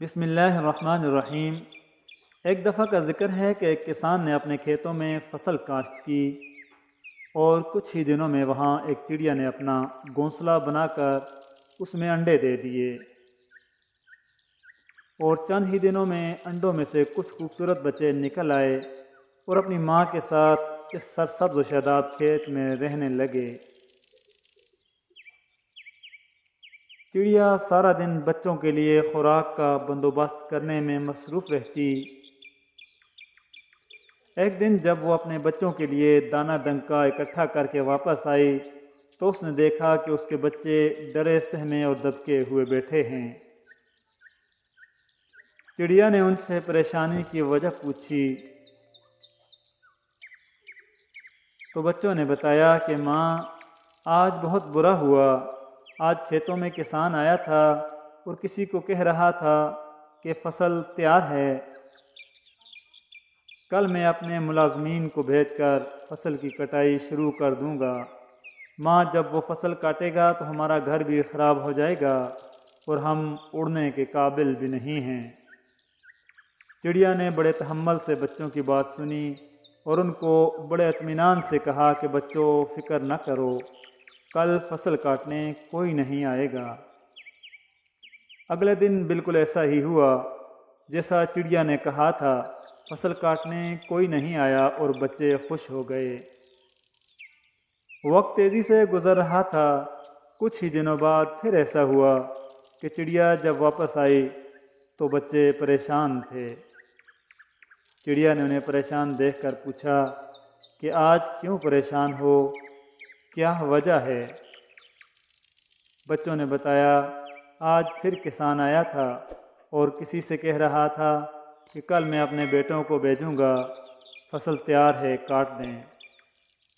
بسم اللہ الرحمن الرحیم۔ ایک دفعہ کا ذکر ہے کہ ایک کسان نے اپنے کھیتوں میں فصل کاشت کی اور کچھ ہی دنوں میں وہاں ایک چڑیا نے اپنا گھونسلہ بنا کر اس میں انڈے دے دیے، اور چند ہی دنوں میں انڈوں میں سے کچھ خوبصورت بچے نکل آئے اور اپنی ماں کے ساتھ اس سرسبز و شاداب کھیت میں رہنے لگے۔ چڑیا سارا دن بچوں کے لیے خوراک کا بندوبست کرنے میں مصروف رہتی۔ ایک دن جب وہ اپنے بچوں کے لیے دانہ دنکا اکٹھا کر کے واپس آئی تو اس نے دیکھا کہ اس کے بچے ڈرے سہمے اور دبکے ہوئے بیٹھے ہیں۔ چڑیا نے ان سے پریشانی کی وجہ پوچھی تو بچوں نے بتایا کہ ماں، آج بہت برا ہوا۔ آج کھیتوں میں کسان آیا تھا اور کسی کو کہہ رہا تھا کہ فصل تیار ہے، کل میں اپنے ملازمین کو بھیج کر فصل کی کٹائی شروع کر دوں گا۔ ماں، جب وہ فصل کاٹے گا تو ہمارا گھر بھی خراب ہو جائے گا اور ہم اڑنے کے قابل بھی نہیں ہیں۔ چڑیا نے بڑے تحمل سے بچوں کی بات سنی اور ان کو بڑے اطمینان سے کہا کہ بچوں، فکر نہ کرو، کل فصل کاٹنے کوئی نہیں آئے گا۔ اگلے دن بالکل ایسا ہی ہوا جیسا چڑیا نے کہا تھا۔ فصل کاٹنے کوئی نہیں آیا اور بچے خوش ہو گئے۔ وقت تیزی سے گزر رہا تھا۔ کچھ ہی دنوں بعد پھر ایسا ہوا کہ چڑیا جب واپس آئی تو بچے پریشان تھے۔ چڑیا نے انہیں پریشان دیکھ کر پوچھا کہ آج کیوں پریشان ہو، کیا وجہ ہے؟ بچوں نے بتایا، آج پھر کسان آیا تھا اور کسی سے کہہ رہا تھا کہ کل میں اپنے بیٹوں کو بھیجوں گا، فصل تیار ہے، کاٹ دیں۔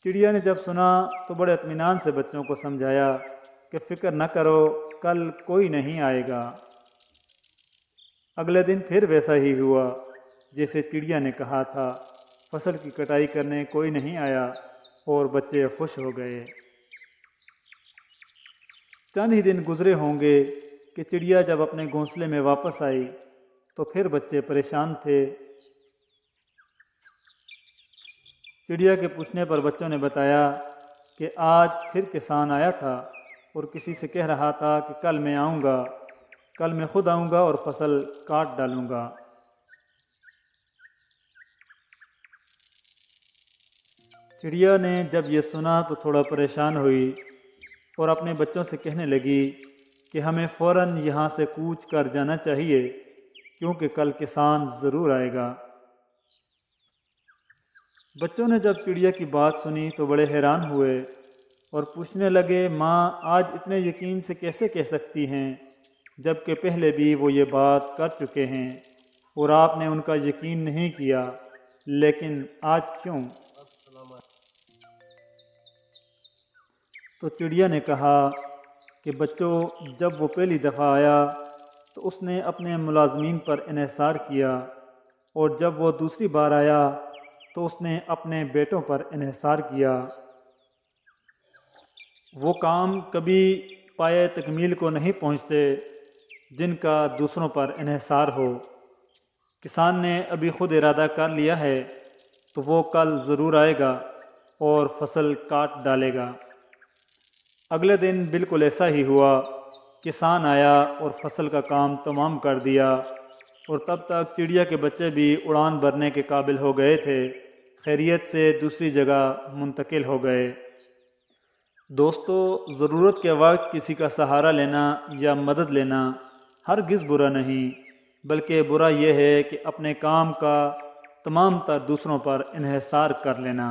چڑیا نے جب سنا تو بڑے اطمینان سے بچوں کو سمجھایا کہ فکر نہ کرو، کل کوئی نہیں آئے گا۔ اگلے دن پھر ویسا ہی ہوا جیسے چڑیا نے کہا تھا۔ فصل کی کٹائی کرنے کوئی نہیں آیا اور بچے خوش ہو گئے۔ چند ہی دن گزرے ہوں گے کہ چڑیا جب اپنے گھونسلے میں واپس آئی تو پھر بچے پریشان تھے۔ چڑیا کے پوچھنے پر بچوں نے بتایا کہ آج پھر کسان آیا تھا اور کسی سے کہہ رہا تھا کہ کل میں آؤں گا، کل میں خود آؤں گا اور فصل کاٹ ڈالوں گا۔ چڑیا نے جب یہ سنا تو تھوڑا پریشان ہوئی اور اپنے بچوں سے کہنے لگی کہ ہمیں فوراً یہاں سے کوچ کر جانا چاہیے کیونکہ کل کسان ضرور آئے گا۔ بچوں نے جب چڑیا کی بات سنی تو بڑے حیران ہوئے اور پوچھنے لگے، ماں، آج اتنے یقین سے کیسے کہہ سکتی ہیں جبکہ پہلے بھی وہ یہ بات کر چکے ہیں اور آپ نے ان کا یقین نہیں کیا، لیکن آج کیوں؟ تو چڑیا نے کہا کہ بچوں، جب وہ پہلی دفعہ آیا تو اس نے اپنے ملازمین پر انحصار کیا، اور جب وہ دوسری بار آیا تو اس نے اپنے بیٹوں پر انحصار کیا۔ وہ کام کبھی پایۂ تکمیل کو نہیں پہنچتے جن کا دوسروں پر انحصار ہو۔ کسان نے ابھی خود ارادہ کر لیا ہے تو وہ کل ضرور آئے گا اور فصل کاٹ ڈالے گا۔ اگلے دن بالکل ایسا ہی ہوا۔ کسان آیا اور فصل کا کام تمام کر دیا، اور تب تک چڑیا کے بچے بھی اڑان بھرنے کے قابل ہو گئے تھے، خیریت سے دوسری جگہ منتقل ہو گئے۔ دوستو، ضرورت کے وقت کسی کا سہارا لینا یا مدد لینا ہرگز برا نہیں، بلکہ برا یہ ہے کہ اپنے کام کا تمام تر دوسروں پر انحصار کر لینا۔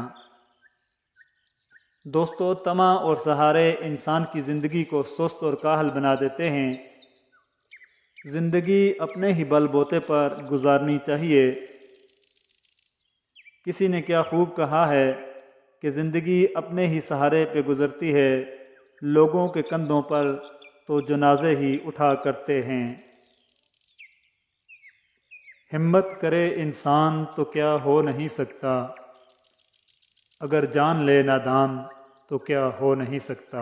دوستو، طمع اور سہارے انسان کی زندگی کو سست اور کاہل بنا دیتے ہیں۔ زندگی اپنے ہی بل بوتے پر گزارنی چاہیے۔ کسی نے کیا خوب کہا ہے کہ زندگی اپنے ہی سہارے پہ گزرتی ہے، لوگوں کے کندھوں پر تو جنازے ہی اٹھا کرتے ہیں۔ ہمت کرے انسان تو کیا ہو نہیں سکتا، اگر جان لے نادان تو کیا ہو نہیں سکتا۔